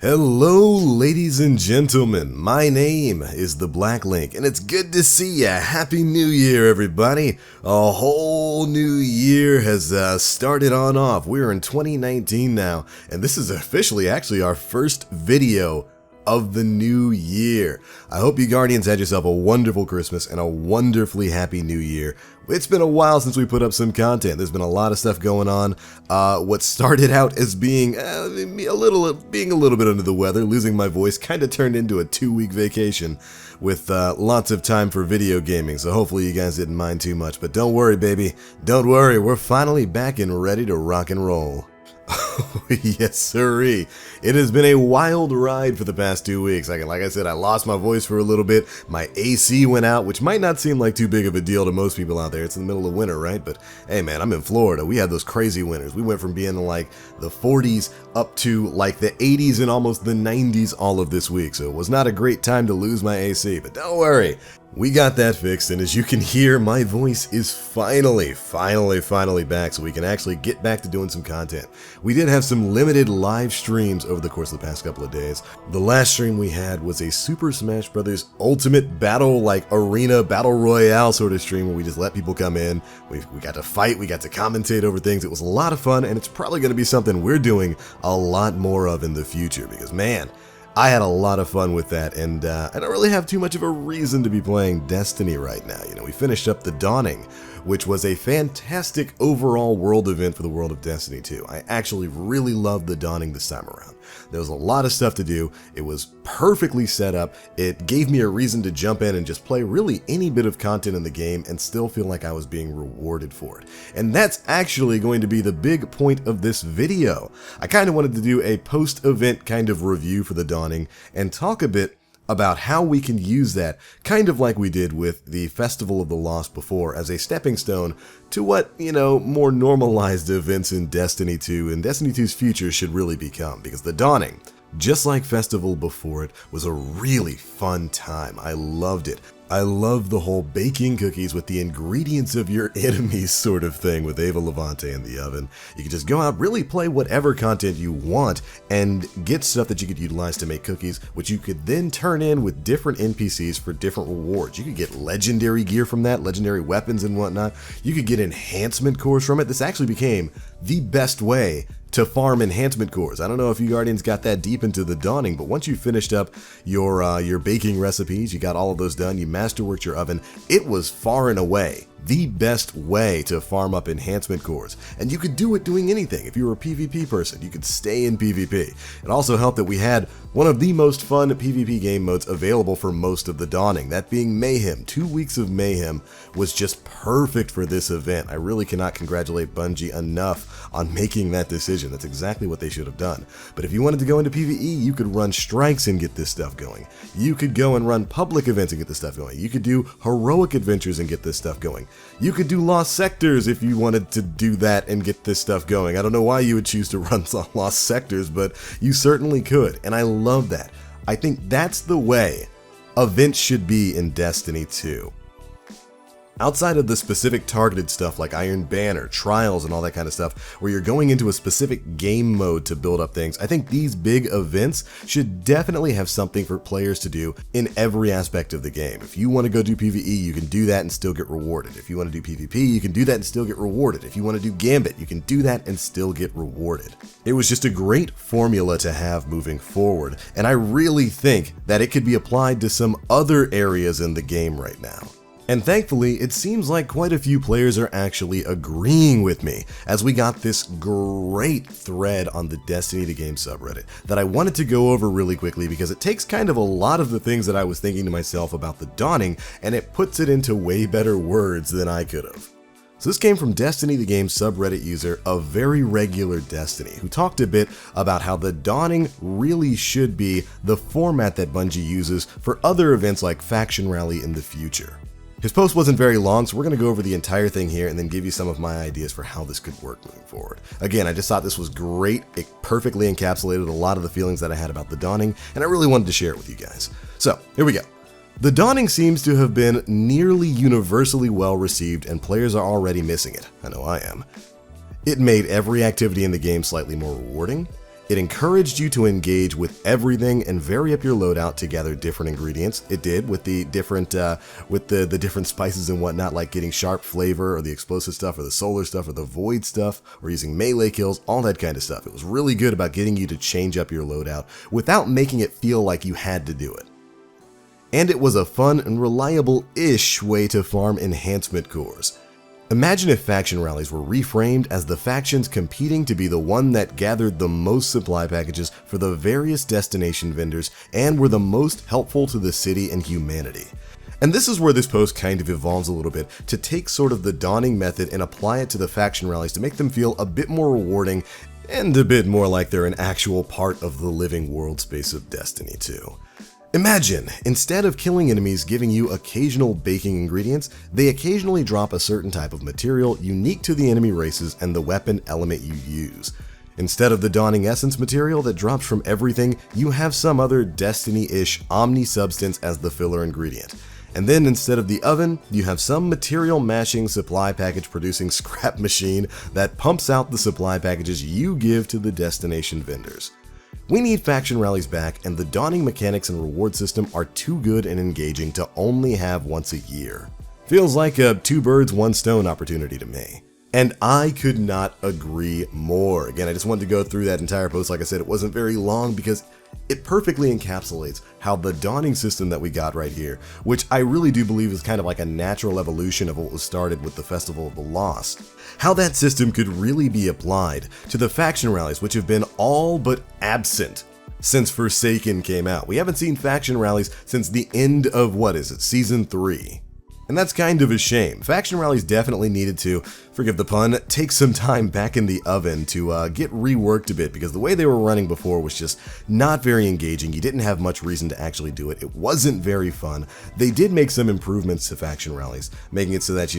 Hello ladies and gentlemen, my name is the Black Link and it's good to see ya. Happy New Year everybody. A whole new year has started on off. We're in 2019 now and this is officially actually our first video of the new year. I hope you Guardians had yourself a wonderful Christmas and a wonderfully happy new year. It's been a while since we put up some content. There's been a lot of stuff going on. What started out as being a little bit under the weather, losing my voice, kind of turned into a 2-week vacation with lots of time for video gaming. So hopefully you guys didn't mind too much. But don't worry, baby. Don't worry. We're finally back and ready to rock and roll. Yes sirree. It has been a wild ride for the past 2 weeks. Like I said, I lost my voice for a little bit. My AC went out, which might not seem like too big of a deal to most people out there. It's in the middle of winter, right? But hey man, I'm in Florida. We had those crazy winters. We went from being in like the 40s up to like the 80s and almost the 90s all of this week. So it was not a great time to lose my AC, but don't worry. We got that fixed, and as you can hear, my voice is finally back, so we can actually get back to doing some content. We did have some limited live streams over the course of the past couple of days. The last stream we had was a Super Smash Bros. Ultimate battle, like arena battle royale sort of stream where we just let people come in. We got to fight, we got to commentate over things. It was a lot of fun, and it's probably going to be something we're doing a lot more of in the future, because man, I had a lot of fun with that, and I don't really have too much of a reason to be playing Destiny right now. You know, we finished up The Dawning, which was a fantastic overall world event for the world of Destiny 2. I actually really loved The Dawning this time around. There was a lot of stuff to do. It was perfectly set up. It gave me a reason to jump in and just play really any bit of content in the game and still feel like I was being rewarded for it. And that's actually going to be the big point of this video. I kind of wanted to do a post-event kind of review for The Dawning and talk a bit about how we can use that, kind of like we did with the Festival of the Lost before, as a stepping stone to what, you know, more normalized events in Destiny 2 and Destiny 2's future should really become, because The Dawning, just like Festival before it, was a really fun time. I loved it. I love the whole baking cookies with the ingredients of your enemies sort of thing with Ava Levante in the oven. You can just go out, really play whatever content you want, and get stuff that you could utilize to make cookies, which you could then turn in with different NPCs for different rewards. You could get legendary gear from that, legendary weapons and whatnot. You could get enhancement cores from it. This actually became the best way to farm enhancement cores. I don't know if you Guardians got that deep into The Dawning, but once you finished up your baking recipes, you got all of those done, you masterworked your oven, it was far and away the best way to farm up enhancement cores. And you could do it doing anything. If you were a PvP person, you could stay in PvP. It also helped that we had one of the most fun PvP game modes available for most of The Dawning, that being Mayhem. 2 weeks of Mayhem was just perfect for this event. I really cannot congratulate Bungie enough on making that decision. That's exactly what they should have done. But if you wanted to go into PvE, you could run strikes and get this stuff going. You could go and run public events and get this stuff going. You could do heroic adventures and get this stuff going. You could do Lost Sectors if you wanted to do that and get this stuff going. I don't know why you would choose to run Lost Sectors, but you certainly could, and I love that. I think that's the way events should be in Destiny 2. Outside of the specific targeted stuff like Iron Banner, Trials, and all that kind of stuff, where you're going into a specific game mode to build up things, I think these big events should definitely have something for players to do in every aspect of the game. If you want to go do PvE, you can do that and still get rewarded. If you want to do PvP, you can do that and still get rewarded. If you want to do Gambit, you can do that and still get rewarded. It was just a great formula to have moving forward, and I really think that it could be applied to some other areas in the game right now. And thankfully, it seems like quite a few players are actually agreeing with me, as we got this great thread on the Destiny 2 Game subreddit that I wanted to go over really quickly, because it takes kind of a lot of the things that I was thinking to myself about The Dawning, and it puts it into way better words than I could have. So this came from Destiny 2 Game subreddit user ofveryregulardestiny, who talked a bit about how The Dawning really should be the format that Bungie uses for other events like Faction Rally in the future. His post wasn't very long, so we're going to go over the entire thing here and then give you some of my ideas for how this could work moving forward. Again, I just thought this was great. It perfectly encapsulated a lot of the feelings that I had about The Dawning, and I really wanted to share it with you guys. So, here we go. The Dawning seems to have been nearly universally well received, and players are already missing it. I know I am. It made every activity in the game slightly more rewarding. It encouraged you to engage with everything and vary up your loadout to gather different ingredients. It did with the different different spices and whatnot, like getting sharp flavor or the explosive stuff or the solar stuff or the void stuff or using melee kills, all that kind of stuff. It was really good about getting you to change up your loadout without making it feel like you had to do it. And it was a fun and reliable-ish way to farm enhancement cores. Imagine if Faction Rallies were reframed as the factions competing to be the one that gathered the most supply packages for the various destination vendors and were the most helpful to the city and humanity. And this is where this post kind of evolves a little bit to take sort of the dawning method and apply it to the Faction Rallies to make them feel a bit more rewarding and a bit more like they're an actual part of the living world space of Destiny 2. Imagine, instead of killing enemies giving you occasional baking ingredients, they occasionally drop a certain type of material unique to the enemy races and the weapon element you use. Instead of the Dawning Essence material that drops from everything, you have some other Destiny-ish omni-substance as the filler ingredient. And then instead of the oven, you have some material mashing supply package producing scrap machine that pumps out the supply packages you give to the destination vendors. We need Faction Rallies back, and the dawning mechanics and reward system are too good and engaging to only have once a year. Feels like a two birds, one stone opportunity to me. And I could not agree more. Again, I just wanted to go through that entire post. Like I said, it wasn't very long because it perfectly encapsulates how the dawning system that we got right here, which I really do believe is kind of like a natural evolution of what was started with the Festival of the Lost, how that system could really be applied to the Faction Rallies, which have been all but absent since Forsaken came out. We haven't seen Faction Rallies since the end of, Season 3. And that's kind of a shame. Faction Rallies definitely needed to, forgive the pun, take some time back in the oven to get reworked a bit, because the way they were running before was just not very engaging. You didn't have much reason to actually do it. It wasn't very fun. They did make some improvements to Faction Rallies, making it so that,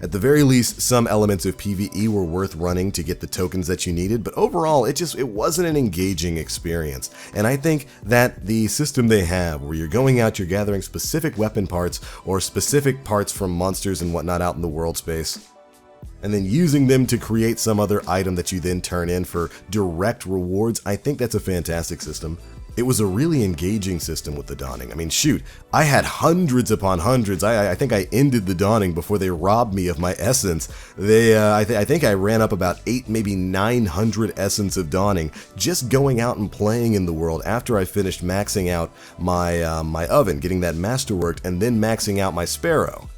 at the very least, some elements of PvE were worth running to get the tokens that you needed, but overall, it wasn't an engaging experience. And I think that the system they have, where you're going out, you're gathering specific weapon parts or specific parts from monsters and whatnot out in the world space, and then using them to create some other item that you then turn in for direct rewards, I think that's a fantastic system. It was a really engaging system with the Dawning. I mean, shoot, I had hundreds upon hundreds. I think I ended the Dawning before they robbed me of my essence. I think I ran up about 8, maybe 900 essence of Dawning just going out and playing in the world after I finished maxing out my my oven, getting that masterworked, and then maxing out my sparrow.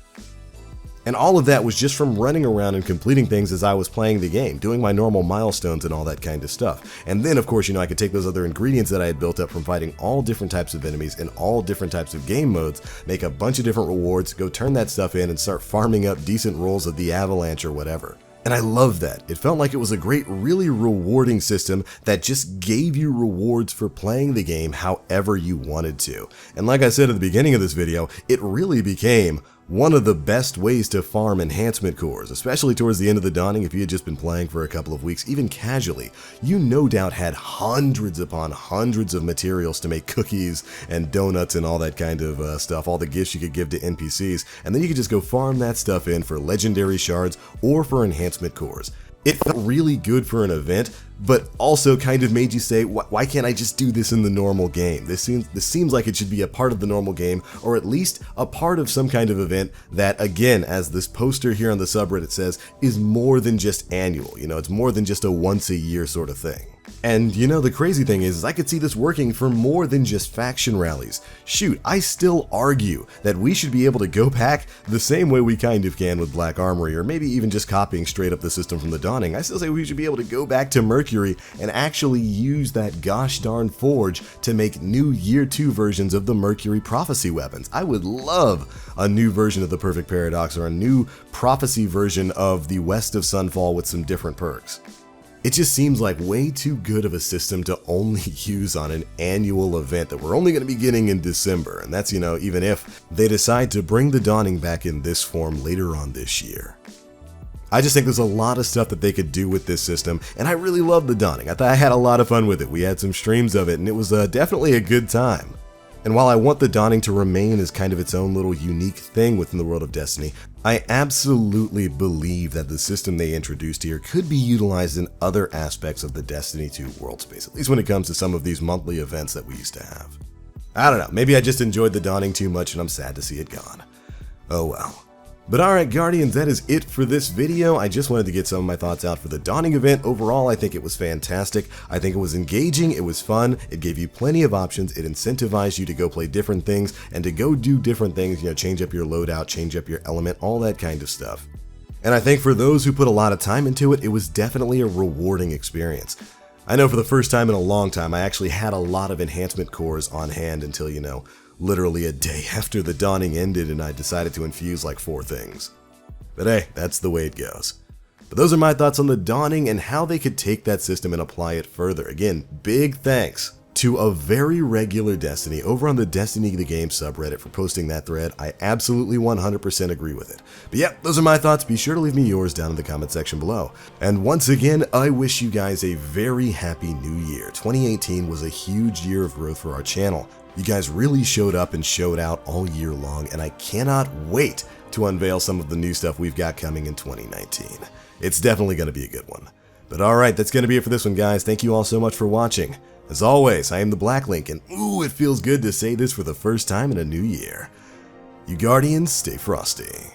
And all of that was just from running around and completing things as I was playing the game, doing my normal milestones and all that kind of stuff. And then, of course, I could take those other ingredients that I had built up from fighting all different types of enemies in all different types of game modes, make a bunch of different rewards, go turn that stuff in, and start farming up decent rolls of the avalanche or whatever. And I love that. It felt like it was a great, really rewarding system that just gave you rewards for playing the game however you wanted to. And like I said at the beginning of this video, it really became one of the best ways to farm enhancement cores, especially towards the end of the Dawning. If you had just been playing for a couple of weeks, even casually, you no doubt had hundreds upon hundreds of materials to make cookies and donuts and all that kind of stuff, all the gifts you could give to NPCs, and then you could just go farm that stuff in for legendary shards or for enhancement cores. It felt really good for an event, but also kind of made you say, why can't I just do this in the normal game? This seems like it should be a part of the normal game, or at least a part of some kind of event that, again, as this poster here on the subreddit says, is more than just annual. It's more than just a once a year sort of thing. And the crazy thing is I could see this working for more than just Faction Rallies. Shoot, I still argue that we should be able to go back the same way we kind of can with Black Armory, or maybe even just copying straight up the system from the Dawning. I still say we should be able to go back to Mercury and actually use that gosh darn forge to make new Year 2 versions of the Mercury Prophecy weapons. I would love a new version of the Perfect Paradox, or a new Prophecy version of the West of Sunfall with some different perks. It just seems like way too good of a system to only use on an annual event that we're only going to be getting in December, and that's, even if they decide to bring the Dawning back in this form later on this year. I just think there's a lot of stuff that they could do with this system, and I really love the Dawning. I thought I had a lot of fun with it. We had some streams of it, and it was definitely a good time. And while I want the Dawning to remain as kind of its own little unique thing within the world of Destiny, I absolutely believe that the system they introduced here could be utilized in other aspects of the Destiny 2 world space, at least when it comes to some of these monthly events that we used to have. I don't know, maybe I just enjoyed the Dawning too much and I'm sad to see it gone. Oh well. But alright Guardians, that is it for this video. I just wanted to get some of my thoughts out for the Dawning event. Overall, I think it was fantastic. I think it was engaging, it was fun, it gave you plenty of options, it incentivized you to go play different things and to go do different things, change up your loadout, change up your element, all that kind of stuff. And I think for those who put a lot of time into it, it was definitely a rewarding experience. I know for the first time in a long time, I actually had a lot of enhancement cores on hand until, literally a day after the Dawning ended and I decided to infuse like 4 things. But hey, that's the way it goes. But those are my thoughts on the Dawning and how they could take that system and apply it further. Again, big thanks to A Very Regular Destiny over on the Destiny the Game subreddit for posting that thread. I absolutely 100% agree with it. But yeah, those are my thoughts. Be sure to leave me yours down in the comment section below. And once again, I wish you guys a very happy new year. 2018 was a huge year of growth for our channel. You guys really showed up and showed out all year long, and I cannot wait to unveil some of the new stuff we've got coming in 2019. It's definitely going to be a good one. But alright, that's going to be it for this one, guys. Thank you all so much for watching. As always, I am the Black Link, and ooh, it feels good to say this for the first time in a new year. You Guardians, stay frosty.